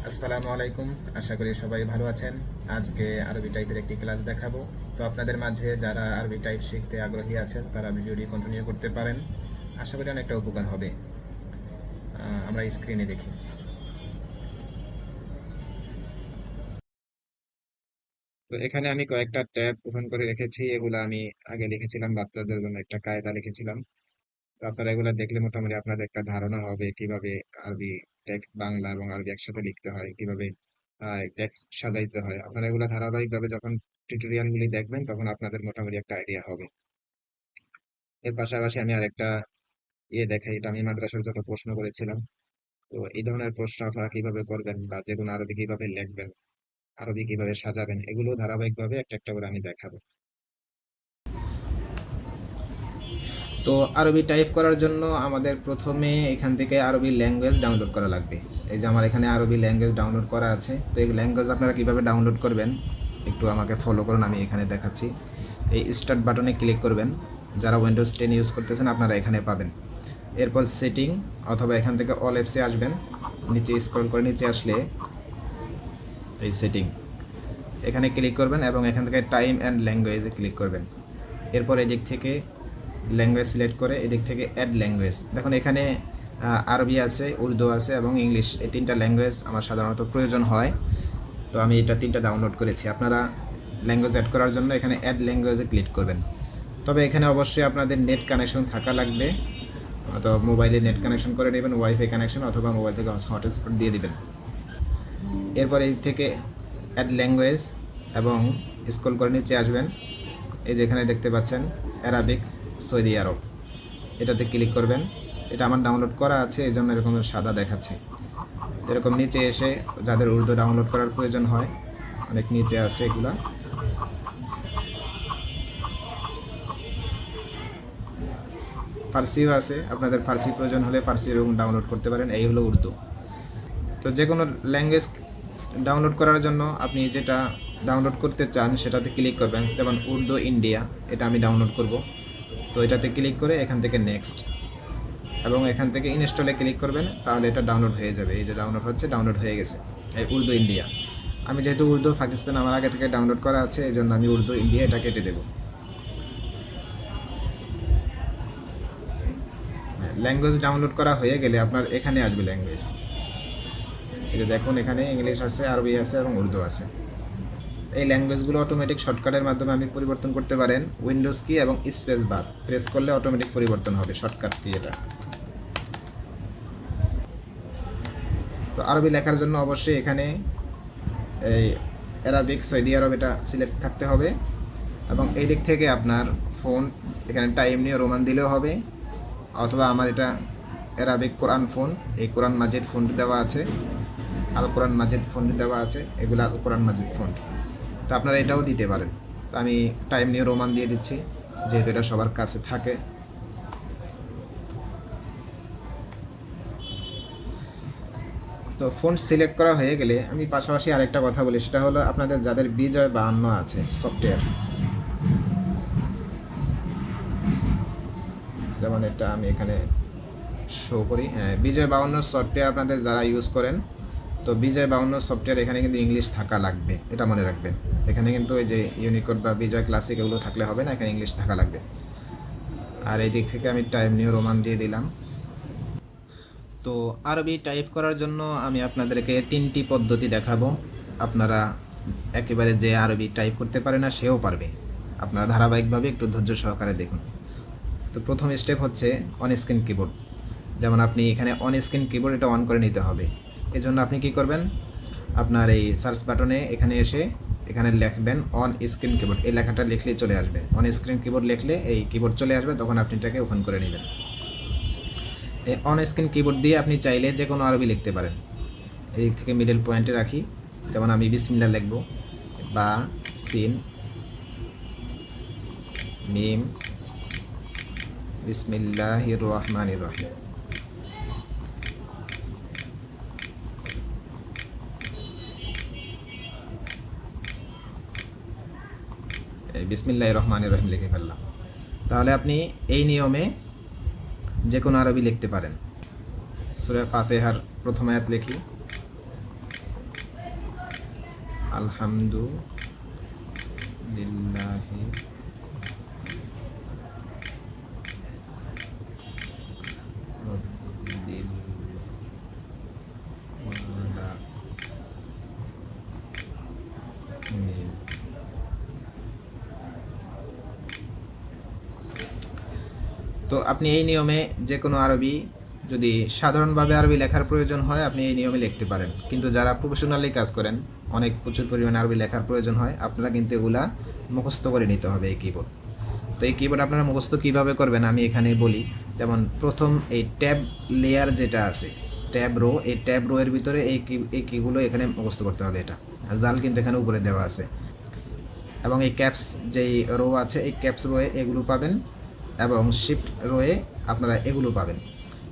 আসসালামু আলাইকুম। আশা করি সবাই ভালো আছেন। আজকে আরবি টাইপের একটি ক্লাস দেখাবো। তো আপনাদের মাঝে যারা আরবি টাইপ শিখতে আগ্রহী আছেন তারা ভিডিওটি কন্টিনিউ করতে পারেন। আশা করি অনেকটা উপকার হবে। আমরা স্ক্রিনে দেখি। তো এখানে আমি কয়েকটা ট্যাব ওপেন করে রেখেছি। এগুলো আমি আগে লিখেছিলাম, বাচ্চাদের জন্য একটা কায়দা লিখেছিলাম। তো আপনারা এগুলো দেখলে মোটামুটি আপনাদের একটা ধারণা হবে কিভাবে আরবি টেক্সট বাংলা এবং আরবি একসাথে লিখতে হয়, কিভাবে টেক্সট সাজাইতে হয়। আপনারা এগুলো ধারাবাহিকভাবে যখন টিউটোরিয়াল গুলি দেখবেন তখন আপনাদের মোটামুটি একটা আইডিয়া হবে। এর পাশাপাশি আমি আরেকটা দেখাই, এটা আমি মাদ্রাসার যত প্রশ্ন করেছিলাম। তো এই ধরনের প্রশ্ন আপনারা কিভাবে করবেন বা যে কোনো আরবি কিভাবে লিখবেন, আরবি কিভাবে সাজাবেন, এগুলো ধারাবাহিকভাবে একটা একটা করে আমি দেখাবো। তো আরবি টাইপ করার জন্য আমাদের প্রথমে এখান থেকে আরবি ল্যাঙ্গুয়েজ ডাউনলোড করা লাগবে। এই যে আমার এখানে আরবি ল্যাঙ্গুয়েজ ডাউনলোড করা আছে। তো এই ল্যাঙ্গুয়েজ আপনারা কিভাবে ডাউনলোড করবেন একটু আমাকে ফলো করুন, আমি এখানে দেখাচ্ছি। এই স্টার্ট বাটনে ক্লিক করবেন। যারা উইন্ডোজ 10 ইউজ করতেছেন আপনারা এখানে পাবেন। এরপর সেটিং অথবা এখান থেকে অল অ্যাপসে আসবেন। নিচে স্ক্রল করে নিচে আসলে এই সেটিং এখানে ক্লিক করবেন এবং এখান থেকে টাইম অ্যান্ড ল্যাঙ্গুয়েজে ক্লিক করবেন। এরপর এদিক থেকে ল্যাঙ্গুয়েজ সিলেক্ট করে এদিক থেকে অ্যাড ল্যাঙ্গুয়েজ, দেখুন এখানে আরবি আছে, উর্দু আছে এবং ইংলিশ, এই তিনটা ল্যাঙ্গুয়েজ আমার সাধারণত প্রয়োজন হয়। তো আমি এটা তিনটা ডাউনলোড করেছি। আপনারা ল্যাঙ্গুয়েজ অ্যাড করার জন্য এখানে অ্যাড ল্যাঙ্গুয়েজে ক্লিক করবেন। তবে এখানে অবশ্যই আপনাদের নেট কানেকশন থাকা লাগবে, অথবা মোবাইলে নেট কানেকশন করে নেবেন, ওয়াইফাই কানেকশন, অথবা মোবাইল থেকে হটস্পট দিয়ে দিবেন। এরপর এই থেকে অ্যাড ল্যাঙ্গুয়েজ এবং স্ক্রল করে নিচে আসবেন। এই যে এখানে দেখতে পাচ্ছেন অ্যারাবিক সৌদি আরব, এটাতে ক্লিক করবেন। এটা আমার ডাউনলোড করা আছে, এই জন্য এরকম সাদা দেখাচ্ছে। এরকম নিচে এসে যাদের উর্দু ডাউনলোড করার প্রয়োজন হয়, অনেক নিচে আছে এগুলা, ফার্সিও আছে, আপনাদের ফার্সি প্রয়োজন হলে ফার্সি এরকম ডাউনলোড করতে পারেন। এই হলো উর্দু। তো যে কোনো ল্যাঙ্গুয়েজ ডাউনলোড করার জন্য আপনি যেটা ডাউনলোড করতে চান সেটাতে ক্লিক করবেন। যেমন উর্দু ইন্ডিয়া, এটা আমি ডাউনলোড করব। তো এটাতে ক্লিক করে এখান থেকে নেক্সট এবং এখান থেকে ইনস্টলে ক্লিক করবেন, তাহলে এটা ডাউনলোড হয়ে যাবে। এই যে ডাউনলোড হচ্ছে, ডাউনলোড হয়ে গেছে এই উর্দু ইন্ডিয়া। আমি যেহেতু উর্দু পাকিস্তান আমার আগে থেকে ডাউনলোড করা আছে, এই জন্য আমি উর্দু ইন্ডিয়া এটা কেটে দেব। ল্যাঙ্গুয়েজ ডাউনলোড করা হয়ে গেলে আপনার এখানে আসবে ল্যাঙ্গুয়েজ। এই যে দেখুন এখানে ইংলিশ আছে, আরবি আছে এবং উর্দু আছে। এই ল্যাঙ্গুয়েজগুলো অটোমেটিক শর্টকাটের মাধ্যমে আপনি পরিবর্তন করতে পারেন। উইন্ডোজ কি এবং স্পেস বার প্রেস করলে অটোমেটিক পরিবর্তন হবে শর্টকাট দিয়ে এটা। তো আরবি লেখার জন্য অবশ্যই এখানে এই অ্যারাবিক সৌদি আরব এটা সিলেক্ট থাকতে হবে এবং এই দিক থেকে আপনার ফোন এখানে টাইম নিয়ে রোমান দিলেও হবে, অথবা আমার এটা অ্যারাবিক কোরআন ফোন, এই কোরআন মাজিদ ফোনটি দেওয়া আছে, আল কোরআন মাজিদ ফোনটি দেওয়া আছে, এগুলা কোরআন মাজিদ ফোন। তো আপনারা এটাও দিতে পারেন। তো আমি টাইম নিয়ে রোমান দিয়ে দিচ্ছি, যেহেতু এটা সবার কাছে থাকে। তো ফোন সিলেক্ট করা হয়ে গেলে আমি পাশাপাশি আরেকটা কথা বলি, সেটা হলো আপনাদের যাদের বিজয় 52 আছে সফটওয়্যার, যেমন এটা আমি এখানে শো করি, হ্যাঁ বিজয় 52 সফটওয়্যার আপনাদের যারা ইউজ করেন, তো বিজয় 52 সফটওয়্যার এখানে কিন্তু ইংলিশ থাকা লাগবে, এটা মনে রাখবেন। এখানে কিন্তু এই যে ইউনিকোড বা বিজয় ক্লাসিক এগুলো থাকলে হবে না, এখানে ইংলিশ থাকা লাগবে। আর এই দিক থেকে আমি টাইম নিউ রোমান দিয়ে দিলাম। তো আরবি টাইপ করার জন্য আমি আপনাদেরকে 3টি পদ্ধতি দেখাবো। আপনারা একেবারে যে আরবি টাইপ করতে পারে না সেও পারবে, আপনারা ধারাবাহিকভাবে একটু ধৈর্য সহকারে দেখুন। তো প্রথম স্টেপ হচ্ছে অন স্ক্রিন কিবোর্ড। যেমন আপনি এখানে অন স্ক্রিন কিবোর্ড এটা অন করে নিতে হবে। এজন্য আপনি কি করবেন, আপনার এই সার্চ বাটনে এখানে এসে এখানে লিখবেন অন স্ক্রিন কিবোর্ড, এই লেখাটা লিখলেই চলে আসবে। অন স্ক্রিন কিবোর্ড লিখলে এই কিবোর্ড চলে আসবে, তখন আপনি এটাকে ওপেন করে নেবেন। এই অন স্ক্রিন কিবোর্ড দিয়ে আপনি চাইলে যে কোনো আরবি লিখতে পারেন। এই দিক থেকে মিডল পয়েন্টে রাখি, যেমন আমি বিসমিল্লাহ লিখব, বা সিন মিম বিসমিল্লাহির রহমানির রহিম। এই বিসমিল্লাহির রহমানির রহিম লিখে ফেললাম। তাহলে আপনি এই নিয়মে যে কোনো আরবি লিখতে পারেন। সূরা ফাতিহার প্রথম আয়াত লিখি, আলহামদুলিল্লাহি রব্বিল আলামিন। তো আপনি এই নিয়মে যে কোনো আরবি, যদি সাধারণভাবে আরবি লেখার প্রয়োজন হয় আপনি এই নিয়মে লিখতে পারেন, কিন্তু যারা প্রফেশনালি কাজ করেন অনেক প্রচুর পরিমাণে আরবি লেখার প্রয়োজন হয়, আপনারা কিন্তু এগুলা মুখস্থ করে নিতে হবে এই কিবোর্ড। তো এই কিবোর্ড আপনারা মুখস্থ কীভাবে করবেন আমি এখানে বলি। যেমন প্রথম এই ট্যাব লেয়ার যেটা আছে, ট্যাব রো, এই ট্যাব রো এর ভিতরে এই কিগুলো এখানে মুখস্থ করতে হবে। এটা জাল কিন্তু এখানে উপরে দেওয়া আছে, এবং এই ক্যাপস যেই রো আছে এই ক্যাপস রোয়ে এগুলো পাবেন, এবং শিফট রোয়ে আপনারা এগুলো পাবেন।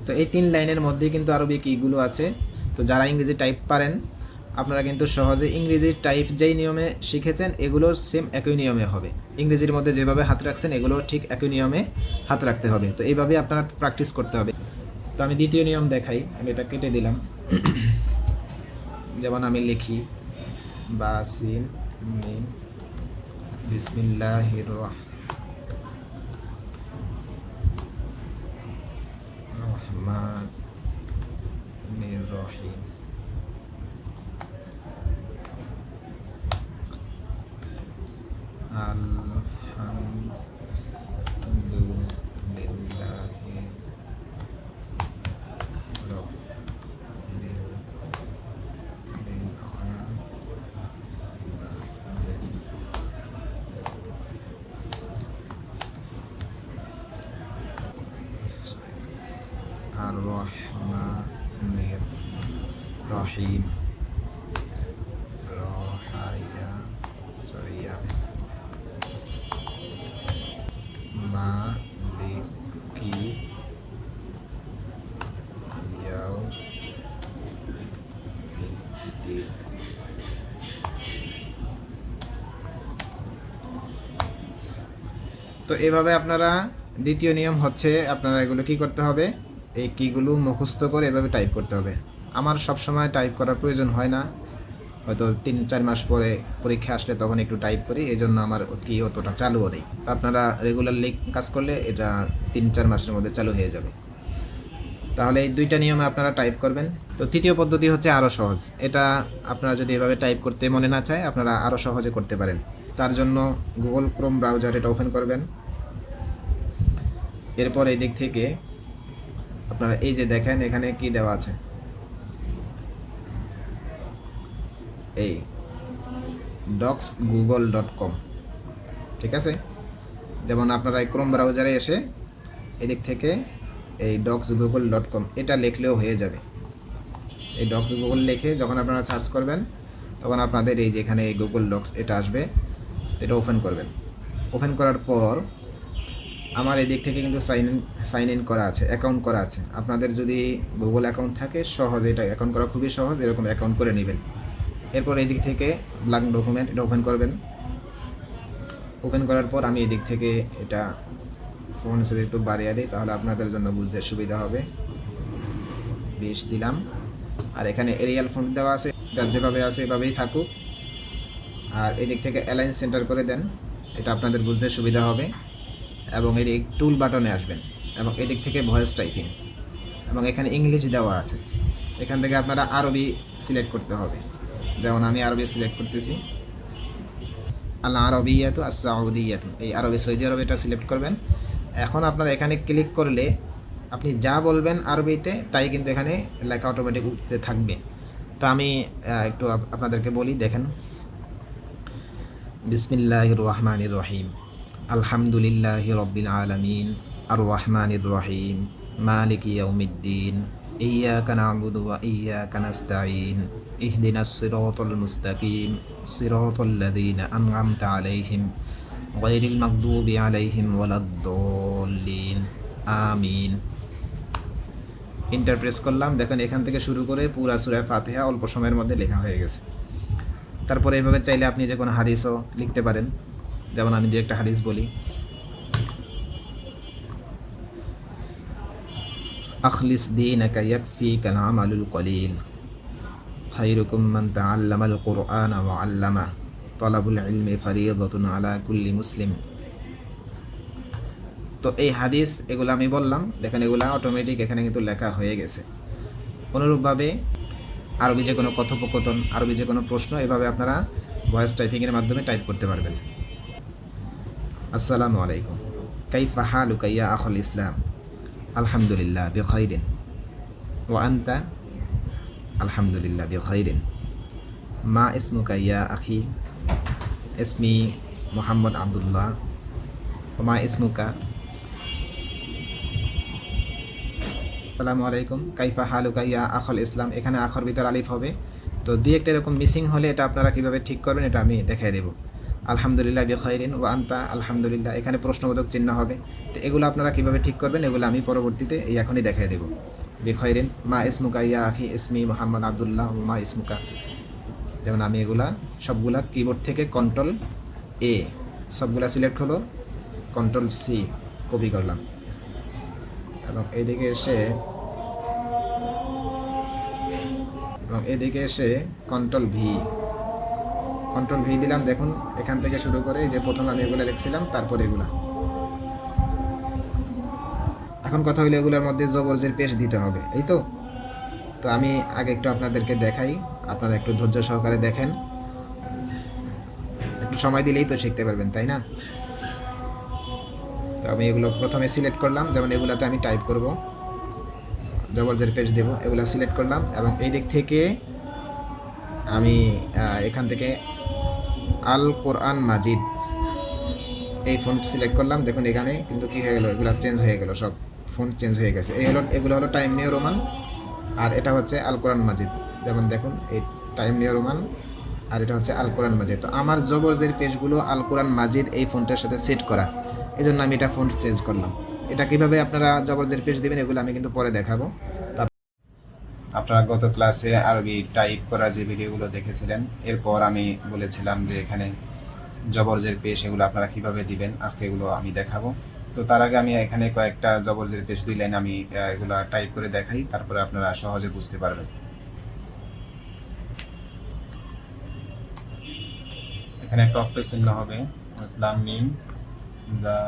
তো এই 3 লাইনের মধ্যেই কিন্তু আরবি কিগুলো আছে। তো যারা ইংরেজি টাইপ পারেন আপনারা কিন্তু সহজে ইংরেজি টাইপ যেই নিয়মে শিখেছেন এগুলো সেম একই নিয়মে হবে। ইংরেজির মধ্যে যেভাবে হাত রাখছেন এগুলো ঠিক একই নিয়মে হাত রাখতে হবে। তো এইভাবে আপনারা প্র্যাকটিস করতে হবে। তো আমি দ্বিতীয় নিয়ম দেখাই, আমি এটা কেটে দিলাম। যেমন আমি লিখি বাসিন মিম বিসমিল্লাহির রহমানির রহিম। আলহামদুলিল্লাহি রব্বিল আলামিন আর রহমানির রহিম। মালিকি ইয়াউমিদ্দিন। তো এভাবে আপনারা, দ্বিতীয় নিয়ম হচ্ছে আপনারা এগুলো কি করতে হবে, এই কিগুলো মুখস্থ করে এভাবে টাইপ করতে হবে। আমার সব সময় টাইপ করার প্রয়োজন হয় না, হয়তো 3-4 মাস পরে পরীক্ষা আসলে তখন একটু টাইপ করি, এই জন্য আমার কি অতটা চালুও নেই। তা আপনারা রেগুলারলি কাজ করলে এটা 3-4 মাসের মধ্যে চালু হয়ে যাবে। তাহলে এই 2টা নিয়মে আপনারা টাইপ করবেন। তো তৃতীয় পদ্ধতি হচ্ছে আরও সহজ। এটা আপনারা যদি এভাবে টাইপ করতে মনে না চায় আপনারা আরও সহজে করতে পারেন। তার জন্য গুগল ক্রোম ব্রাউজার এটা ওপেন করবেন। এরপর এই দিক থেকে আপনারা এই যে দেখেন এখানে কি দেওয়া আছে, এই docsgoogle.com, ঠিক আছে। যেমন আপনারা এই ক্রোম ব্রাউজারে এসে এদিক থেকে এই docsgoogle.com এটা লিখলেও হয়ে যাবে। এই docsgoogle লিখে যখন আপনারা সার্চ করবেন তখন আপনাদের এই যে এখানে এই গুগল ডক্স এটা আসবে, এটা ওপেন করবেন। ওপেন করার পর আমার এই দিক থেকে কিন্তু সাইন ইন করা আছে, অ্যাকাউন্ট করা আছে। আপনাদের যদি গুগল অ্যাকাউন্ট থাকে সহজ, এটা অ্যাকাউন্ট করা খুবই সহজ, এরকম অ্যাকাউন্ট করে নেবেন। এরপর এই দিক থেকে ব্ল্যাঙ্ক ডকুমেন্ট এটা ওপেন করবেন। ওপেন করার পর আমি এদিক থেকে এটা ফোন সাথে একটু বাড়িয়ে দিই, তাহলে আপনাদের জন্য বুঝতে সুবিধা হবে। 20 দিলাম, আর এখানে এরিয়াল ফন্ট দেওয়া আছে, এটা যেভাবে আছে এভাবেই থাকুক। আর এদিক থেকে অ্যালাইন সেন্টার করে দেন, এটা আপনাদের বুঝতে সুবিধা হবে। এবং এদিক টুল বাটনে আসবেন এবং এদিক থেকে ভয়েস টাইপিং, এবং এখানে ইংলিশ দেওয়া আছে। এখান থেকে আপনারা আরবি সিলেক্ট করতে হবে। যেমন আমি আরবি সিলেক্ট করতেছি, আল আরবিয়াতু আস সাউদিয়াতু, এই আরবি সৌদি আরব এটা সিলেক্ট করবেন। এখন আপনারা এখানে ক্লিক করলে আপনি যা বলবেন আরবিতে তাই কিন্তু এখানে লেখা অটোমেটিক উঠতে থাকবে। তো আমি একটু আপনাদেরকে বলি, দেখেন। বিসমিল্লাহির রহমানির রহিম, আলহামদুলিল্লাহি রব্বিল আলামিন, আর রহমানির রহিম, মালিকি ইয়াউমিদ্দিন, ইয়্যাকা না'বুদু ওয়া ইয়্যাকা নাস্তাঈন, ইহদিনাস সিরাতাল মুস্তাকিম, সিরাতাল লাযীনা আন'আমতা আলাইহিম, গায়রিল মাগদুবি আলাইহিম ওয়ালাদ-দাল্লিন, আমিন। এন্টার প্রেস করলাম। দেখেন এখান থেকে শুরু করে পুরা সূরা ফাতিহা অল্প সময়ের মধ্যে লেখা হয়ে গেছে। তারপরে এইভাবে চাইলে আপনি যে কোনো হাদিসও লিখতে পারেন। যেমন আমি যে একটা হাদিস বলি, আখলিস দীনাকা ইয়াকফিকাল আমালুল কলিল, খায়রুকুম মান তাআল্লামাল কুরআনা ওয়া আল্লামা তালাবুল ইলমি ফারিদাতুন আলা কুল্লি মুসলিম। তো এই হাদিস এগুলো আমি বললাম, দেখেন এগুলা অটোমেটিক এখানে কিন্তু লেখা হয়ে গেছে। অনুরূপভাবে আরবি যে কোনো কথোপকথন, আরবি যে কোনো প্রশ্ন এভাবে আপনারা ভয়েস টাইপিংয়ের মাধ্যমে টাইপ করতে পারবেন। আসসালামু আলাইকুম, কাইফা হালুকা ইয়া আখুল ইসলাম, আলহামদুলিল্লাহ বিখাইরিন, ওয়া আনতা, আলহামদুলিল্লাহ বিখাইরিন, মা ইসমুকা ইয়া আখি, ইসমি মুহাম্মদ আব্দুল্লাহ, ওয়া মা ইসমুকা। আসসালামু আলাইকুম, কাইফা হালুকা ইয়া আখুল ইসলাম, এখানে আখর ভিতর আলিফ হবে, তো দুই একটা এরকম মিসিং হলে এটা আপনারা কীভাবে ঠিক করবেন এটা আমি দেখাই দেবো। আলহামদুলিল্লাহ বিখাইরিন ওয়া আনতা, আলহামদুলিল্লাহ, এখানে প্রশ্নবোধক চিহ্ন হবে। তো এগুলো আপনারা কীভাবে ঠিক করবেন এগুলো আমি পরবর্তীতে এখনই দেখাই দেবো। বিখাইরিন, মা ইসমুকা ইয়া আখি, ইসমি মুহাম্মদ আব্দুল্লাহ, মা ইসমুকা। যেমন আমি এগুলা সবগুলা কিবোর্ড থেকে কন্ট্রোল এ সবগুলা সিলেক্ট হলো, কন্ট্রোল সি কপি করলাম, এবং এদিকে এসে কন্ট্রোল ভি দিলাম। দেখুন এখান থেকে শুরু করে যে প্রথম আমি এগুলো লিখছিলাম, তারপর এগুলা। এখন কথা হইলে এগুলোর মধ্যে জবরজের পেশ দিতে হবে, এই তো। তো আমি আগে একটু আপনাদেরকে দেখাই, আপনারা একটু ধৈর্য সহকারে দেখেন, একটু সময় দিলেই তো শিখতে পারবেন, তাই না? তো আমি এগুলো প্রথমে সিলেক্ট করলাম, যেমন এগুলাতে আমি টাইপ করব, জবরজের পেজ দেব, এগুলো সিলেক্ট করলাম, এবং এই দিক থেকে আমি এখান থেকে আল কোরআন মাজিদ এই ফন্ট সিলেক্ট করলাম। দেখুন এখানে কিন্তু কী হয়ে গেল, এগুলো চেঞ্জ হয়ে গেল, সব ফন্ট চেঞ্জ হয়ে গেছে। এগুলো হলো টাইম নিউ রোমান, আর এটা হচ্ছে আল কোরআন মাজিদ। যেমন দেখুন এই টাইম নিউ রোমান, আর এটা হচ্ছে আল কোরআন মাজিদ। তো আমার জবরজের পেজগুলো আল কোরআন মাজিদ এই ফন্টের সাথে সেট করা, এই জন্য আমি এটা ফন্ট চেঞ্জ করলাম। এটা কীভাবে আপনারা জবরজের পেজ দেবেন এগুলো আমি কিন্তু পরে দেখাবো। আপনারা গত ক্লাসে আরবি টাইপ করার যে ভিডিওগুলো দেখেছিলেন, এরপর আমি বলেছিলাম যে এখানে জবরজের পেশ এগুলো আপনারা কিভাবে দিবেন, আজকে এগুলো আমি দেখাবো। তো তার আগে আমি এখানে কয়েকটা জবরজের পেশ দিলেন আমি এগুলা টাইপ করে দেখাই, তারপরে আপনারা সহজে বুঝতে পারবেন। এখানে একটা অক্ষ চিহ্ন হবে, লাম মিম দা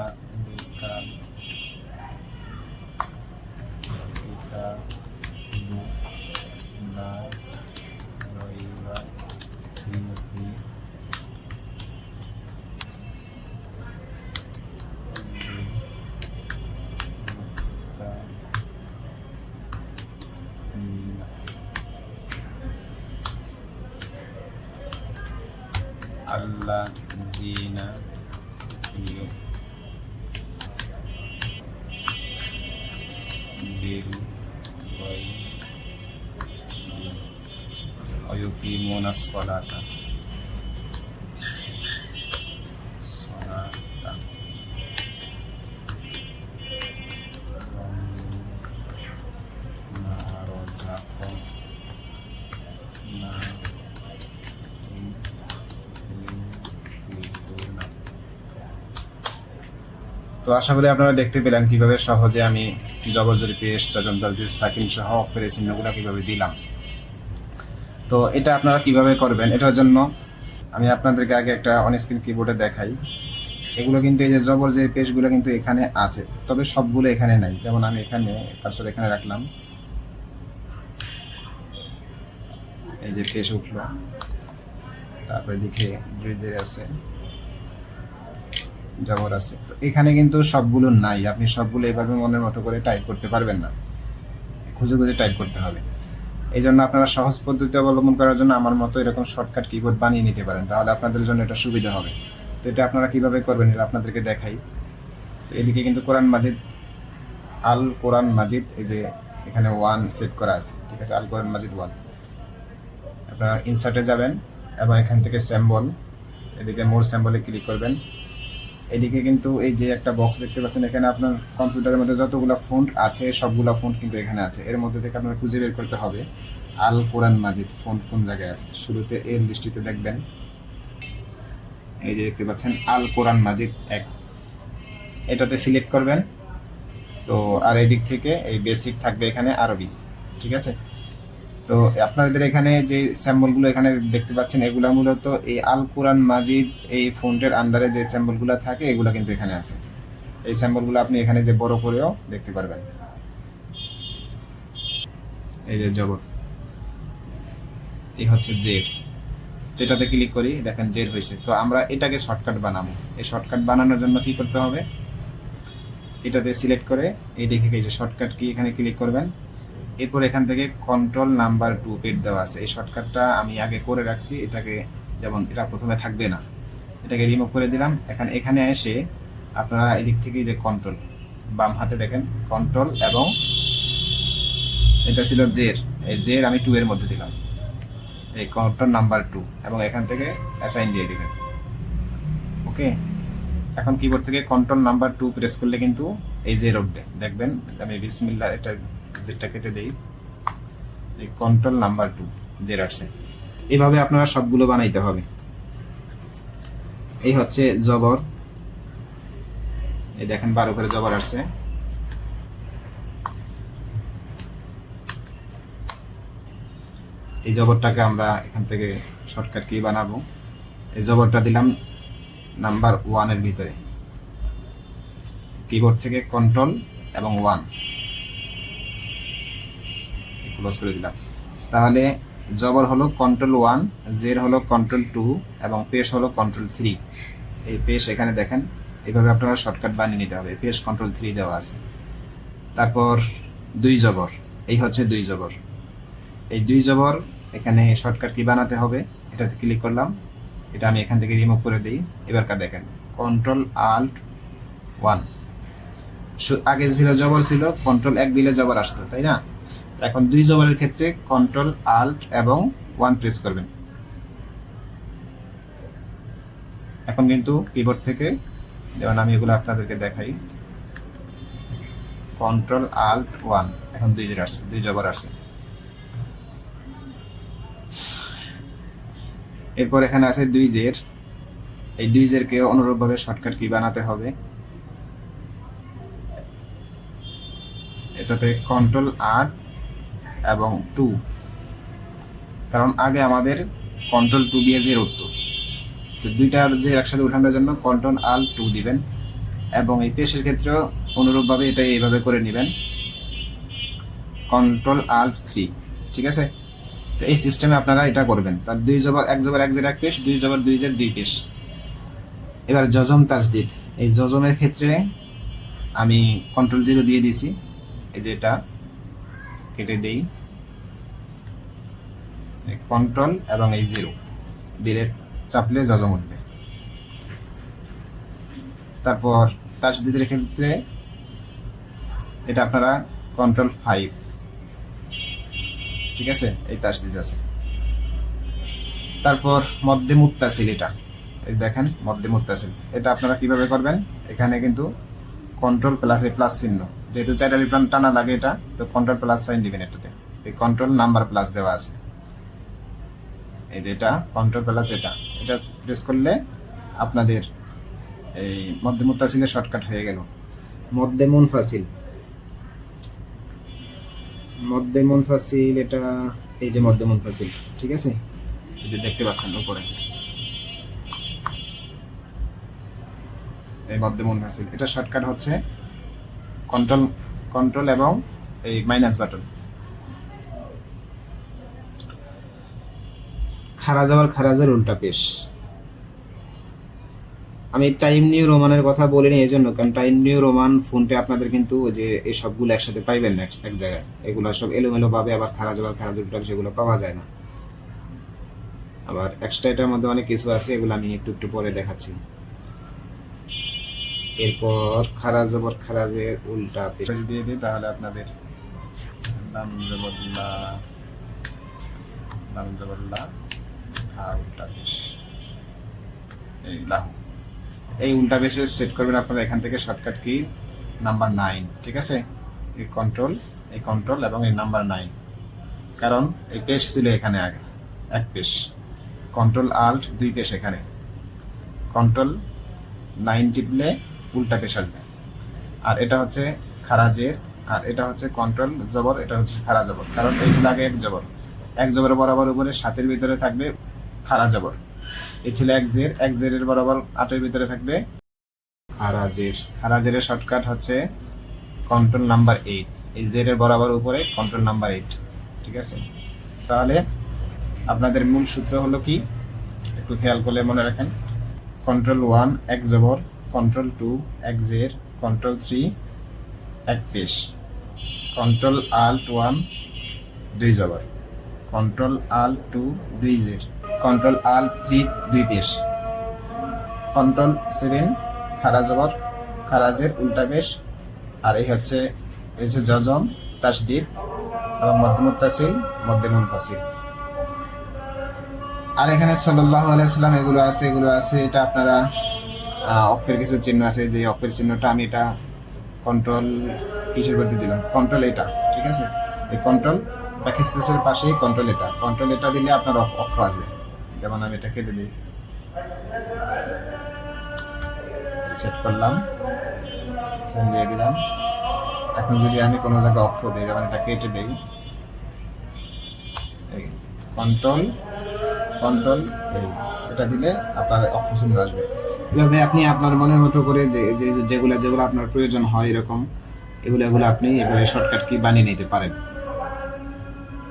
আল্লাহ দিনা বিল ওয়ায়ুকিমুনা সলাতা তো আশা করি আপনারা দেখতে পেলেন কিভাবে সহজে আমি জবরজের পেশ, জজম, তালদিদ, সাকিন সহ অক্ষরের চিহ্নগুলো কিভাবে দিলাম। তো এটা আপনারা কিভাবে করবেন, এটার জন্য আমি আপনাদেরকে আগে একটা অনস্ক্রিন কিবোর্ডে দেখাই। এগুলো কিন্তু এই যে জবরজের পেশগুলো কিন্তু এখানে আছে, তবে সবগুলো এখানে নাই। যেমন আমি এখানে কার্সর এখানে রাখলাম, এই যে পেশ উঠলো, তারপরে দিকে ব্রিজের আছে, জবর আছে। তো এখানে কিন্তু সবগুলো নাই, আপনি সবগুলো এভাবে মনের মতো করে টাইপ করতে পারবেন না, খুঁজে খুঁজে টাইপ করতে হবে। এই জন্য আপনারা সহজ পদ্ধতি অবলম্বন করার জন্য আমার মতো এরকম শর্টকাট কিবোর্ড বানিয়ে নিতে পারেন, তাহলে আপনাদের জন্য এটা সুবিধা হবে। তো এটা আপনারা কিভাবে করবেন এটা আপনাদেরকে দেখাই। তো এদিকে কিন্তু কোরআন মাজিদ, আল কোরআন মাজিদ, এই যে এখানে 1 সেট করা আছে, ঠিক আছে, আল কোরআন মাজিদ 1। আপনারা ইনসার্টে যাবেন এবং এখান থেকে সিম্বল, এদিকে মোর সিম্বলে ক্লিক করবেন। এদিকে কিন্তু এই যে একটা বক্স দেখতে পাচ্ছেন, এখানে আপনার কম্পিউটারের মধ্যে যতগুলো ফন্ট আছে সবগুলো ফন্ট কিন্তু এখানে আছে। এর মধ্যে থেকে আপনার খুঁজে বের করতে হবে আল কোরআন মাজিদ ফন্ট কোন জায়গায় আছে। শুরুতে এর লিস্টিতে দেখবেন, এই যে দেখতে পাচ্ছেন আল কোরআন মাজিদ 1, এটাতে সিলেক্ট করবেন। তো আর এই দিক থেকে এই বেসিক থাকবে এখানে আরবি, ঠিক আছে। তো আপনাদের এখানে যে স্যাম্বলগুলো এখানে দেখতে পাচ্ছেন, এগুলা মূলত এই আল কোরআন মাজিদ এই ফন্টের আন্ডারে যে স্যাম্বলগুলো থাকে এগুলো কিন্তু এখানে আছে। এই স্যাম্বলগুলো আপনি এখানে যে বড় করেও দেখতে পারবেন। এই যে জবর, এই হচ্ছে জের, এটাতে ক্লিক করি, দেখেন জের হয়েছে। তো আমরা এটাকে শর্টকাট বানাবো। এই শর্টকাট বানানোর জন্য কি করতে হবে, এটাতে সিলেক্ট করে এই দেখে এই যে শর্টকাট কি এখানে ক্লিক করবেন। এরপর এখান থেকে কন্ট্রোল নাম্বার 2 পেড দেওয়া আছে। এই শর্টকাটটা আমি আগে করে রাখছি, এটাকে যেমন এটা প্রথমে থাকবে না, এটাকে রিমুভ করে দিলাম। এখানে এসে আপনারা এদিক থেকে যে কন্ট্রোল বাম হাতে দেখেন কন্ট্রোল, এবং এটা ছিল জের, এই জের আমি 2 এর মধ্যে দিলাম, এই কন্ট্রোল নাম্বার 2, এবং এখান থেকে অ্যাসাইন দিয়ে দিবেন। ওকে, এখন কিবোর্ড থেকে কন্ট্রোল নাম্বার 2 প্রেস করলে কিন্তু এই জের উঠবে, দেখবেন। আমি বিসমিল্লাহ এটা যেটা কেটে দেই, এই কন্ট্রোল নাম্বার 2 জের আসছে। এইভাবে আপনারা সবগুলো বানাইতে হবে। এই হচ্ছে জবর, এই দেখেন 12 করে জবর আসছে। এই জবরটাকে আমরা এখান থেকে শর্টকাট কি বানাবো, এই জবরটা দিলাম নাম্বার 1 এর ভিতরে, কিবোর্ড থেকে কন্ট্রোল এবং 1 ক্লোজ করে দিলাম। তাহলে জবর হলো কন্ট্রোল 1, জের হলো কন্ট্রোল 2, এবং পেশ হলো কন্ট্রোল 3। এই পেশ এখানে দেখেন, এইভাবে আপনারা শর্টকাট বানিয়ে নিতে হবে। পেশ কন্ট্রোল 3 দেওয়া আছে। তারপর 2 জবর, এই হচ্ছে 2 জবর। এই 2 জবর এখানে শর্টকাট কি বানাতে হবে, এটাতে ক্লিক করলাম, এটা আমি এখান থেকে রিমুভ করে দিই। এবারকার দেখেন কন্ট্রোল আল্ট 1, আগে ছিল জবর ছিল, কন্ট্রোল 1 দিলে জবর আসতো, তাই না? এখন 2 জবরের ক্ষেত্রে কন্ট্রোল আল্ট এবং 1 প্রেস করবেন। এখন কিন্তু কিবোর্ড থেকে, যেমন আমি এগুলো আপনাদেরকে দেখাই, কন্ট্রোল আল্ট 1, এখন 2 জের আসছে, 2 জবর আসছে। এরপর এখানে আছে 2 জের, এই 2 জেরকে অনুরূপভাবে শর্টকাট কি বানাতে হবে, এটাতে কন্ট্রোল 8 এবং 2, কারণ আগে আমাদের কন্ট্রোল 2 দিয়ে জের উঠতো, তো দুইটার জের একসাথে উঠানোর জন্য কন্ট্রোল আল্ট 2 দিবেন। এবং এই পেশের ক্ষেত্রেও অনুরূপভাবে এটা এইভাবে করে নেবেন, কন্ট্রোল আল্ট 3, ঠিক আছে? তো এই সিস্টেমে আপনারা এটা করবেন। তার 2 জবর 1 জবর 1 জের 1 পেশ, 2 জবর 2 জের 2 পেশ। এবার জজম তাসদিদ, এই জজমের ক্ষেত্রে আমি কন্ট্রোল 0 দিয়ে দিছি, এই যে এটা কেটে দেই, কন্ট্রোল এবং এই 0 দিলে চাপলে জজম উঠবে। তারপর তাসদিদের ক্ষেত্রে এটা আপনারা কন্ট্রোল 5, ঠিক আছে? এই তাসদিদ আছে। তারপর মধ্যে মুত্তাসিল, এটা এই দেখেন মধ্যে মুত্তাসিল, এটা আপনারা কিভাবে করবেন, এখানে কিন্তু কন্ট্রোল প্লাস এই প্লাস চিহ্ন, যেহেতু 4 আলিফ টানা লাগে এটা, তো কন্ট্রোল প্লাস সাইন দিবেন এটাতে। এই কন্ট্রোল নাম্বার প্লাস দেওয়া আছে, এই যে এটা কন্ট্রোল প্লাস, এটা প্রেস করলে আপনাদের এই মধ্যে মুত্তাসিলের শর্টকাট হয়ে গেল। মধ্যে মুনফাসিল, মধ্যে মুনফাসিল, এটা এই যে মধ্যে মুনফাসিল, ঠিক আছে? এই যে দেখতে পাচ্ছেন উপরে এই মধ্যে মুনফাসিল, এটা শর্টকাট হচ্ছে কন্ট্রোল এবং এই মাইনাস বাটন। খারাজ আবার খারাজের উল্টা পেশ, আমি টাইম নিউ রোমানের কথা বলিনি এই জন্য, কারণ টাইম নিউ রোমান ফোনটে আপনাদের কিন্তু যে এই সবগুলো একসাথে পাইবেন না এক জায়গায়, এগুলো সব এলোমেলো পাবে, আবার খারাজ আবার খারাজের উল্টা সেগুলো পাওয়া যায় না। আবার এক্সট্রা এটার মধ্যে অনেক কিছু আছে, এগুলো আমি একটু একটু পরে দেখাচ্ছি। এরপর খারাজ আবার খারাজের উল্টা পেশ দিয়ে দিই, তাহলে আপনাদের লাম জবরল্লা উল্টা পেশ, এই লাহু, এই উল্টা পেশে সেট করবেন আপনারা এখান থেকে শর্টকাট কি নাম্বার 9, ঠিক আছে? এই কন্ট্রোল এবং এই নাম্বার 9, কারণ এই পেশ ছিল এখানে আগে 1 পেশ, কন্ট্রোল আল্ট 2 পেশ, এখানে কন্ট্রোল 9 টিপলে উল্টা পেশ আসবে। আর এটা হচ্ছে খারাজের, আর এটা হচ্ছে কন্ট্রোল জবর, এটা হচ্ছে খারা জবর, কারণ এই ছিল আগে 1 জবর, এক জবরের বরাবর উপরে 7-এর ভিতরে থাকবে খাড়া জবর। এই ছিল এক জেরের বরাবর 8-এর ভিতরে থাকবে খাড়া জের। খাড়া জেরের শর্টকাট হচ্ছে কন্ট্রোল নাম্বার 8। এই জেরের বরাবর উপরে কন্ট্রোল নাম্বার 8, ঠিক আছে? তাহলে আপনাদের মূল সূত্র হলো কি, একটু খেয়াল করলে মনে রাখেন। কন্ট্রোল 1 এক জবর, কন্ট্রোল 2 এক জের, কন্ট্রোল 3 এক পেশ, কন্ট্রোল আল্ট 1 2 জবর, কন্ট্রোল আল্ট 2 2 জের, কন্ট্রোল আল্ট 3 2 পেশ, কন্ট্রোল 7 খাড়া জবর খাড়া জের উল্টা পেশ। আর এই হচ্ছে জজম তাসদীদ এবং মধ্যে মুত্তাসিল মধ্যে মুনফাসিল। আর এখানে সাল্লাল্লাহু আলাইহি সাল্লাম এগুলো আছে। এটা আপনারা অক্ষের কিছু চিহ্ন আছে, যে অক্ষের চিহ্নটা আমি এটা কন্ট্রোল কিসের মধ্যে দিলাম, কন্ট্রোল এটা, ঠিক আছে? এই কন্ট্রোল ব্যাকস্পেসের পাশেই কন্ট্রোল এটা দিলে আপনার অক্ষ আসবে। যেমন আমি এটা কেটে দিই, সেট করলাম, চেন দিয়ে দিলাম। এখন যদি আমি কোনো জায়গায় অক্ষ দিই, যেমন এটা কেটে দিই, কন্ট্রোল এই এটা দিলে আপনার অক্ষ চিহ্ন আসবে। এভাবে আপনি আপনার মনের মতো করে যেগুলো আপনার প্রয়োজন হয় এরকম এগুলো আপনি এভাবে শর্টকাট কি বানিয়ে নিতে পারেন।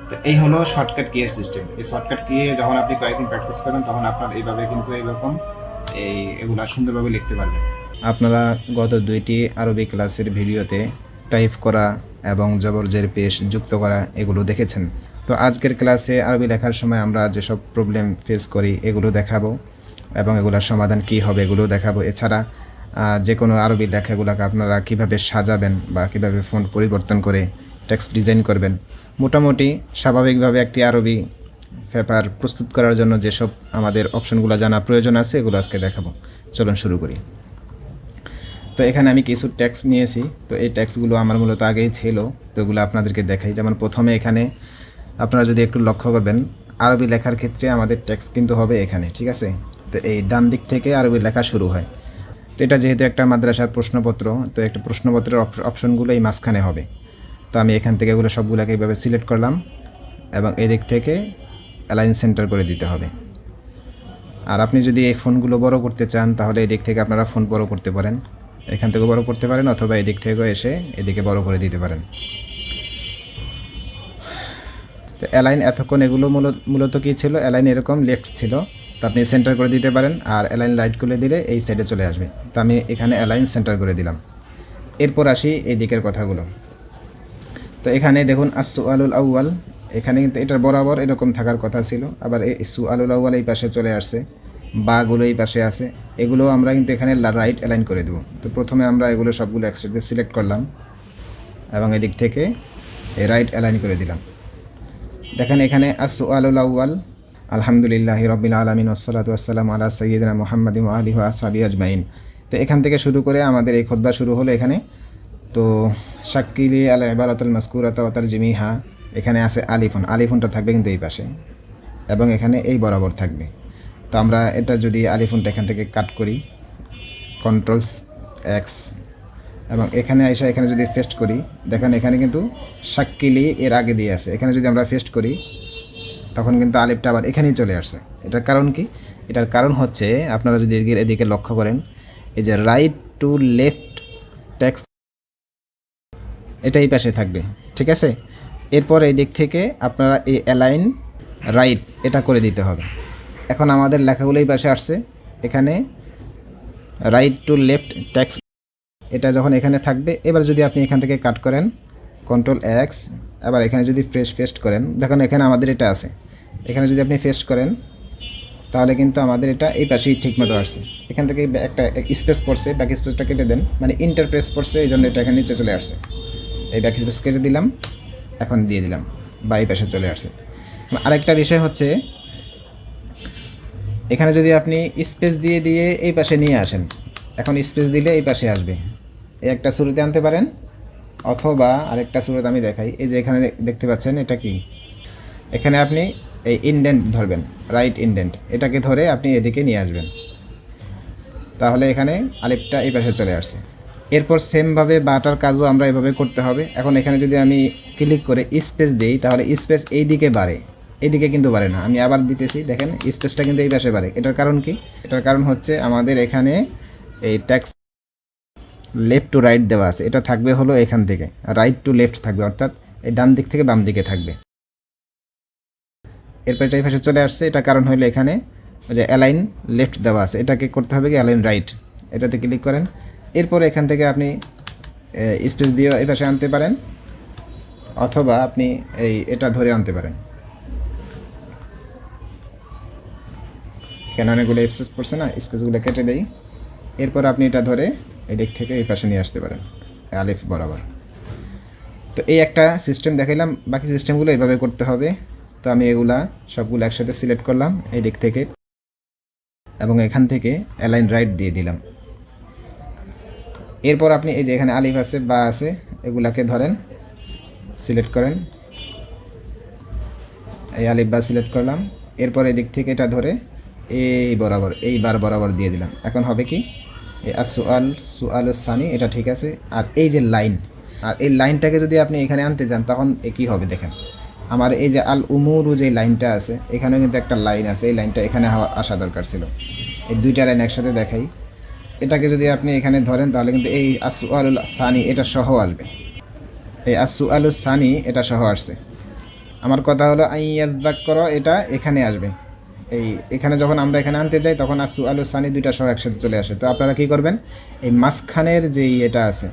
তো এই হলো শর্টকাট কি এর সিস্টেম। এই শর্টকাট কি যখন আপনি কয়েকদিন প্র্যাকটিস করেন তখন আপনার এইভাবে কিন্তু এইরকম এগুলা সুন্দরভাবে লিখতে পারবেন। আপনারা গত 2টি আরবি ক্লাসের ভিডিওতে টাইপ করা এবং জবর জের পেশ যুক্ত করা এগুলো দেখেছেন। তো আজকের ক্লাসে আরবি লেখার সময় আমরা যেসব প্রবলেম ফেস করি এগুলো দেখাবো এবং এগুলোর সমাধান কি হবে এগুলো দেখাবো। এছাড়া যে কোনো আরবি লেখাগুলোকে আপনারা কিভাবে সাজাবেন বা কিভাবে ফন্ট পরিবর্তন করে টেক্সট ডিজাইন করবেন, মোটামুটি স্বাভাবিকভাবে একটি আরবি পেপার প্রস্তুত করার জন্য যেসব আমাদের অপশনগুলো জানা প্রয়োজন আছে এগুলো আজকে দেখাবো। চলুন শুরু করি। তো এখানে আমি কিছু টেক্সট নিয়েছি। তো এই টেক্সটগুলো আমার মূলত আগেই ছিল, তো এগুলো আপনাদেরকে দেখাই। যেমন প্রথমে এখানে আপনারা যদি একটু লক্ষ্য করবেন, আরবি লেখার ক্ষেত্রে আমাদের টেক্সট কিন্তু হবে এখানে, ঠিক আছে? তো এই ডান দিক থেকে আরবি লেখা শুরু হয়। তো এটা যেহেতু একটা মাদ্রাসার প্রশ্নপত্র, তো একটা প্রশ্নপত্রের অপশনগুলো এই মাঝখানে হবে। তো আমি এখান থেকে এগুলো সবগুলোকে এইভাবে সিলেক্ট করলাম এবং এই দিক থেকে অ্যালাইন সেন্টার করে দিতে হবে। আর আপনি যদি এই ফোনগুলো বড় করতে চান তাহলে এই দিক থেকে আপনারা ফোন বড় করতে পারেন, এখান থেকে বড় করতে পারেন, অথবা এই দিক থেকেও এসে এদিকে বড় করে দিতে পারেন। তো অ্যালাইন এতক্ষণ এগুলো মূলত কী ছিল, অ্যালাইন এরকম লেফট ছিল, তো আপনি সেন্টার করে দিতে পারেন। আর অ্যালাইন রাইট করে দিলে এই সাইডে চলে আসবে। তো আমি এখানে অ্যালাইন সেন্টার করে দিলাম। এরপর আসি এই দিকের কথাগুলো। তো এখানে দেখুন আস-সুআলুল আউয়াল, এখানে কিন্তু এটার বরাবর এরকম থাকার কথা ছিল, আবার এই সুআলুল আউয়াল এই পাশে চলে আসছে, বাগুলো এই পাশে আছে, এগুলো আমরা কিন্তু এখানে রাইট অ্যালাইন করে দেবো। তো প্রথমে আমরা এগুলো সবগুলো একসাথে সিলেক্ট করলাম এবং এদিক থেকে রাইট অ্যালাইন করে দিলাম। দেখেন এখানে আস-সুআলুল আউয়াল, আলহামদুলিল্লাহি রাব্বিল আলামিন ওয়াসসালাতু ওয়াসসালামু আলা সাইয়্যিদিনা মুহাম্মাদিন ওয়া আলিহি ওয়া আসহাবিহি আজমাইন। তো এখান থেকে শুরু করে আমাদের এই খুতবা শুরু হলো এখানে। তো শাক্কিলি আল ইবারাতুল মাযকুরাতা ওয়া তারজিমিহা, এখানে আছে আলিফুনটা থাকবে কিন্তু এই পাশে এবং এখানে এই বরাবর থাকবে। তো আমরা এটা যদি আলিফুনটা এখান থেকে কাট করি, কন্ট্রোল এক্স, এবং এখানে এসে এখানে যদি পেস্ট করি, দেখেন এখানে কিন্তু শাক্কিলি এর আগে দিয়ে আছে, এখানে যদি আমরা পেস্ট করি তখন কিন্তু আলিফটা আবার এখানেই চলে আসছে। এটার কারণ কি? এটার কারণ হচ্ছে আপনারা যদি এদিকে লক্ষ্য করেন, এই যে রাইট টু লেফট টেক্সট এটা এই পাশে থাকবে, ঠিক আছে? এরপর এই দিক থেকে আপনারা এই অ্যালাইন রাইট এটা করে দিতে হবে। এখন আমাদের লেখাগুলো এই পাশে আসছে, এখানে রাইট টু লেফট টেক্সট এটা যখন এখানে থাকবে, এবার যদি আপনি এখান থেকে কাট করেন কন্ট্রোল এক্স, আবার এখানে যদি পেস্ট করেন, দেখুন এখানে আমাদের এটা আছে, এখানে যদি আপনি পেস্ট করেন তাহলে কিন্তু আমাদের এটা এই পাশেই ঠিকমতো আসছে। এখান থেকে একটা স্পেস পড়ছে, ব্যাক স্পেসটা কেটে দেন, মানে ইন্টারপ্রেস পড়ছে, এই জন্য এটা এখানে নিচে চলে আসছে। এই ব্যাক স্পেস কেটে দিলাম, এখন দিয়ে দিলাম, বা এই পাশে চলে আসছে। আরেকটা বিষয় হচ্ছে এখানে যদি আপনি স্পেস দিয়ে এই পাশে নিয়ে আসেন, এখন স্পেস দিলে এই পাশে আসবে, এই একটা শুরুতে আনতে পারেন, অথবা আরেকটা শুরুতে আমি দেখাই। এই যে এখানে দেখতে পাচ্ছেন এটা কি, এখানে আপনি এই ইনডেন্ট ধরবেন, রাইট ইনডেন্ট, এটাকে ধরে আপনি এদিকে নিয়ে আসবেন, তাহলে এখানে আলিফটা এই পাশে চলে আসছে। এরপর সেমভাবে বাটার কাজও আমরা এভাবে করতে হবে। এখন এখানে যদি আমি ক্লিক করে স্পেস দিই তাহলে স্পেস এই দিকে বাড়ে, এদিকে কিন্তু বাড়ে না। আমি আবার দিতেছি, দেখেন স্পেসটা কিন্তু এই পাশে বাড়ে। এটার কারণ কি? এটার কারণ হচ্ছে আমাদের এখানে এই টেক্সট লেফট টু রাইট দেওয়া আছে, এটা থাকবে হলো এখান থেকে, রাইট টু লেফট থাকবে, অর্থাৎ এই ডান দিক থেকে বাম দিকে থাকবে। এরপর এটা এই পাশে চলে আসছে, এটা কারণ হলো এখানে ওই যে অ্যালাইন লেফট দেওয়া আছে, এটাকে করতে হবে কি অ্যালাইন রাইট, এটাতে ক্লিক করেন। এরপরে এখান থেকে আপনি স্পেস দিয়ে এই পাশে আনতে পারেন, অথবা আপনি এটা ধরে আনতে পারেন। কেন অনেকগুলো স্পেস পড়ছে না, স্পেসগুলো কেটে দেই। এরপর আপনি এটা ধরে এই দিক থেকে এই পাশে নিয়ে আসতে পারেন আলিফ বরাবর। তো এই একটা সিস্টেম দেখাইলাম, বাকি সিস্টেমগুলো এইভাবে করতে হবে। তো আমি এগুলা সবগুলো একসাথে সিলেক্ট করলাম এই দিক থেকে, এবং এখান থেকে অ্যালাইন রাইট দিয়ে দিলাম। এরপর আপনি এই যে এখানে আলিফ আছে বা আছে, এগুলাকে ধরেন সিলেক্ট করেন, এই আলিফ বা সিলেক্ট করলাম। এরপর এই দিক থেকে এটা ধরে এই বরাবর, এই বার বরাবর দিয়ে দিলাম। এখন হবে কি, এই সুআল সানি এটা ঠিক আছে। আর এই যে লাইন, আর এই লাইনটাকে যদি আপনি এখানে আনতে যান তখন কী হবে দেখেন, আমার এই যে আল উমুরু যে লাইনটা আছে, এখানেও কিন্তু একটা লাইন আছে, এই লাইনটা এখানে আসা দরকার ছিল। এই দুইটা লাইন একসাথে দেখাই, এটাকে যদি আপনি এখানে ধরেন তাহলে কিন্তু এই আসুআলুল সানি এটা সহ আসবে, এই আসুআলুল সানি এটা সহ আসছে। আমার কথা হলো আইয়াজ্জাক্কর এটা এখানে আসবে, এখানে যখন আমরা এখানে আনতে যাই তখন আসুআলুল সানি দুইটা সহ একসাথে চলে আসে। তো আপনারা কী করবেন, এই মাঝখানের যেই এটা আছে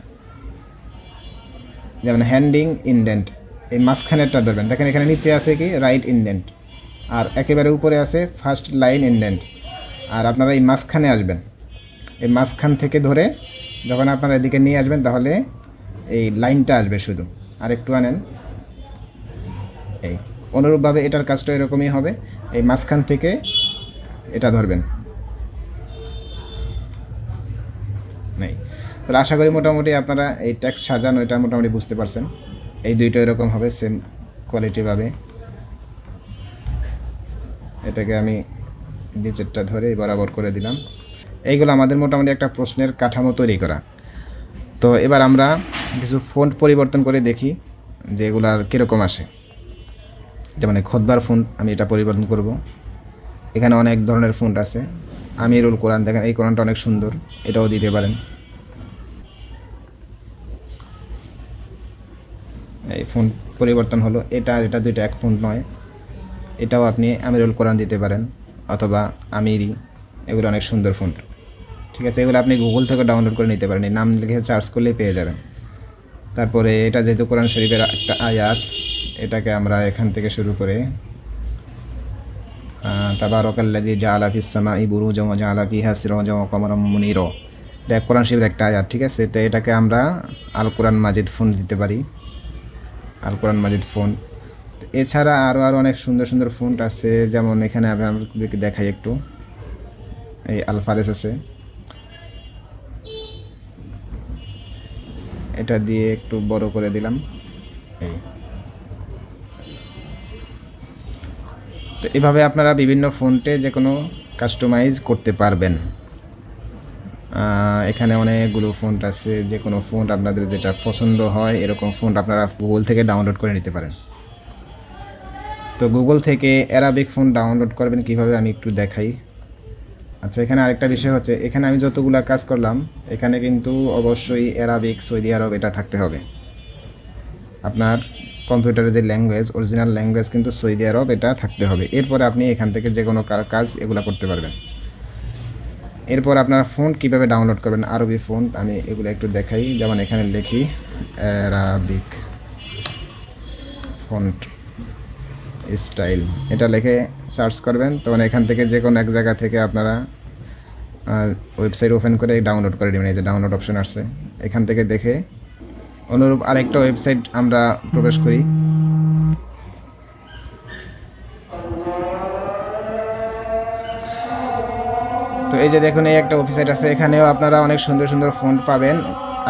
যেমন হ্যান্ডিং ইনডেন্ট, এই মাঝখানেরটা ধরবেন। দেখেন এখানে নিচে আছে কি রাইট ইনডেন্ট, আর একেবারে উপরে আছে ফার্স্ট লাইন ইনডেন্ট। আর আপনারা এই মাঝখানে আসবেন, এই মাঝখান থেকে ধরে যখন আপনারা এদিকে নিয়ে আসবেন তাহলে এই লাইনটা আসবে শুধু। আর একটু আনেন, এই অনুরূপভাবে এটার কাজটা এরকমই হবে, এই মাঝখান থেকে এটা ধরবেন। নেই, তাহলে আশা করি মোটামুটি আপনারা এই টেক্সট সাজানো এটা মোটামুটি বুঝতে পারছেন। এই দুইটা এরকম হবে সেম কোয়ালিটিভাবে। এটাকে আমি নিচেরটা ধরে বরাবর করে দিলাম। এইগুলো আমাদের মোটামুটি একটা প্রশ্নের কাঠামো তৈরি করা। তো এবার আমরা কিছু ফন্ট পরিবর্তন করে দেখি যে এগুলার কীরকম আসে। যেমন খোদবার ফন্ট আমি এটা পরিবর্তন করব। এখানে অনেক ধরনের ফন্ট আছে, আমিরুল কোরআন, দেখেন এই কোরআনটা অনেক সুন্দর, এটাও দিতে পারেন। এই ফন্ট পরিবর্তন হলো, এটা আর এটা দুইটা এক ফন্ট নয়, এটাও আপনি আমিরুল কোরআন দিতে পারেন অথবা আমিরি, এগুলো অনেক সুন্দর ফন্ট। ঠিক আছে, এগুলো আপনি গুগল থেকে ডাউনলোড করে নিতে পারেন, এই নাম লিখে সার্চ করলেই পেয়ে যাবেন। তারপরে এটা যেহেতু কোরআন শরীফের একটা আয়াত, এটাকে আমরা এখান থেকে শুরু করে তাবারাকাল্লাযী জাআলা ফিস সামাই বুরুজান ওয়া জাআলা ফিহা সিরাজান ওয়া কামারাম মুনীরা, এটা কোরআন শরীফের একটা আয়াত। ঠিক আছে, তো এটাকে আমরা আল কোরআন মাজিদ ফন্ট দিতে পারি, আল কোরআন মাজিদ ফন্ট। এছাড়া আরও অনেক সুন্দর সুন্দর ফন্ট আছে, যেমন এখানে আমি আপনাদেরকে দেখাই একটু, এই আল ফারেস আছে, এটা দিয়ে একটু বড় করে দিলাম। তো এভাবে আপনারা বিভিন্ন ফন্টে যে কোনো কাস্টমাইজ করতে পারবেন। এখানে অনেকগুলো ফন্ট আছে, যে কোনো ফন্ট আপনাদের যেটা পছন্দ হয় এরকম ফন্ট আপনারা গুগল থেকে ডাউনলোড করে নিতে পারেন। তো গুগল থেকে অ্যারাবিক ফন্ট ডাউনলোড করবেন কীভাবে আমি একটু দেখাই। আচ্ছা, এখানে আরেকটা বিষয় হচ্ছে, এখানে আমি যতগুলো কাজ করলাম এখানে কিন্তু অবশ্যই অ্যারাবিক, সৌদি আরব এটা থাকতে হবে। আপনার কম্পিউটারের যে ল্যাঙ্গুয়েজ, অরিজিনাল ল্যাঙ্গুয়েজ কিন্তু সৌদি আরব এটা থাকতে হবে। এরপরে আপনি এখান থেকে যে কোনো কাজ এগুলো করতে পারবেন। এরপর আপনারা ফন্ট কীভাবে ডাউনলোড করবেন, আরবি ফন্ট আমি এগুলো একটু দেখাই। যেমন এখানে লিখি অ্যারাবিক ফন্ট স্টাইল, এটা লিখে সার্চ করবেন, তখন এখান থেকে যে কোনো এক জায়গা থেকে আপনারা ওয়েবসাইট ওপেন করে ডাউনলোড করে নেবেন। এই যে ডাউনলোড অপশন আসছে, এখান থেকে দেখে অনুরূপ আরেকটা ওয়েবসাইট আমরা প্রবেশ করি। তো এই যে দেখুন, এই একটা ওয়েবসাইট আছে, এখানেও আপনারা অনেক সুন্দর সুন্দর ফন্ট পাবেন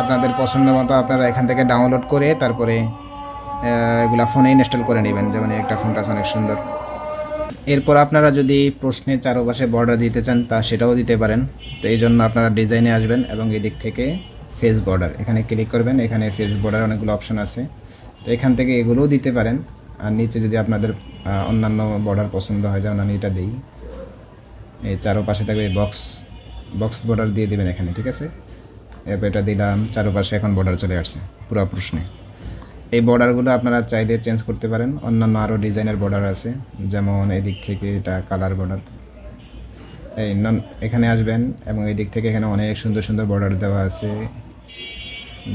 আপনাদের পছন্দ মতো। আপনারা এখান থেকে ডাউনলোড করে তারপরে এগুলা ফোনে ইনস্টল করে নেবেন। যেমন একটা ফন্ট আছে অনেক সুন্দর। এরপর আপনারা যদি প্রশ্নের চারপাশে বর্ডার দিতে চান তা সেটাও দিতে পারেন। তো এই জন্য আপনারা ডিজাইনে আসবেন এবং এদিক থেকে ফেস বর্ডার এখানে ক্লিক করবেন। এখানে ফেস বর্ডার অনেকগুলো অপশন আছে, তো এখান থেকে এগুলোও দিতে পারেন। আর নিচে যদি আপনাদের অন্যান্য বর্ডার পছন্দ হয়, যেমন আমি এটা দিই, এই চারোপাশে থাকবে বক্স বর্ডার দিয়ে দেবেন এখানে, ঠিক আছে। এরপর এটা দিলাম, চারোপাশে এখন বর্ডার চলে আসছে পুরো প্রশ্নে। এই বর্ডারগুলো আপনারা চাইলে চেঞ্জ করতে পারেন, অন্যান্য আরও ডিজাইনের বর্ডার আছে, যেমন এদিক থেকে এটা কালার বর্ডার, এখানে আসবেন এবং এই দিক থেকে এখানে অনেক সুন্দর সুন্দর বর্ডার দেওয়া আছে।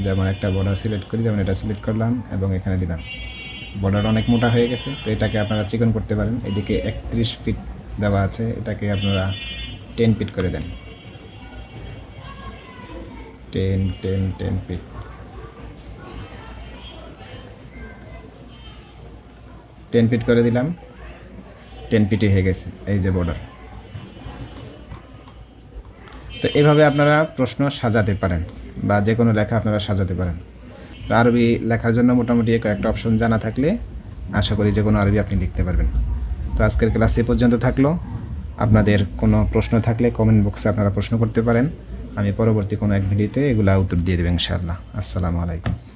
যেমন একটা বর্ডার সিলেক্ট করি, যেমন এটা সিলেক্ট করলাম এবং এখানে দিলাম। বর্ডার অনেক মোটা হয়ে গেছে, তো এটাকে আপনারা চিকন করতে পারেন। এদিকে 31 ফিট দেওয়া আছে, এটাকে আপনারা 10 ফিট করে দেন, 10 ফিট। 10 ফিট করে দিলাম, 10 ফিটই হয়ে গেছে এই যে বর্ডার। তো এভাবে আপনারা প্রশ্ন সাজাতে পারেন বা যে কোনো লেখা আপনারা সাজাতে পারেন। তো আরবি লেখার জন্য মোটামুটি কয়েকটা অপশন জানা থাকলে আশা করি যে কোনো আরবি আপনি লিখতে পারবেন। তো আজকের ক্লাস এ পর্যন্ত থাকলো। আপনাদের কোনো প্রশ্ন থাকলে কমেন্ট বক্সে আপনারা প্রশ্ন করতে পারেন, আমি পরবর্তী কোনো এক ভিডিওতে এগুলা উত্তর দিয়ে দেবেন ইনশাআল্লাহ। আসসালামু আলাইকুম।